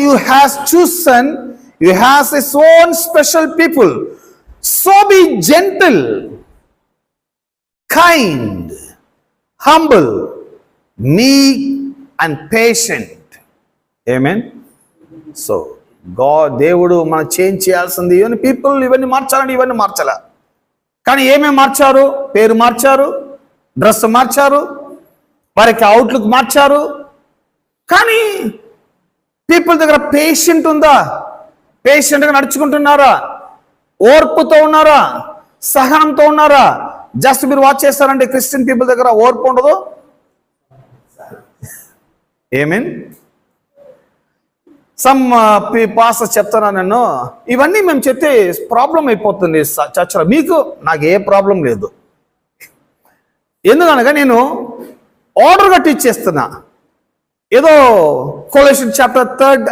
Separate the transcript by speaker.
Speaker 1: you has chosen, you has his own special people. So be gentle, kind, humble, meek and patient. Amen. So God, దేవుడు మనం change చేయాల్సింది ఇవన్నీ people, ఇవన్నీ మార్చాలండి, ఇవన్నీ మార్చాల. కానీ ఏమేమి మార్చారు? పేరు మార్చారు, డ్రెస్ మార్చారు, వారికి అవుట్లుక్ మార్చారు. కానీ పీపుల్ దగ్గర పేషెంట్ ఉందా? పేషెంట్గా నడుచుకుంటున్నారా? ఓర్పుతో ఉన్నారా? సహనంతో ఉన్నారా? జస్ట్ మీరు వాచ్ చేస్తారంటే క్రిస్టియన్ పీపుల్ దగ్గర ఓర్పు ఉండదు. ఏమేన్ సమ్ పాస్టర్స్ చెప్తాను నన్ను, ఇవన్నీ మేము చెప్తే ప్రాబ్లం అయిపోతుంది చర్చలో. మీకు నాకు ఏ ప్రాబ్లం లేదు, ఎందుకనగా నేను ఆర్డర్గా టీచ్ చేస్తున్నా. ఏదో కొలెషన్ చాప్టర్ 3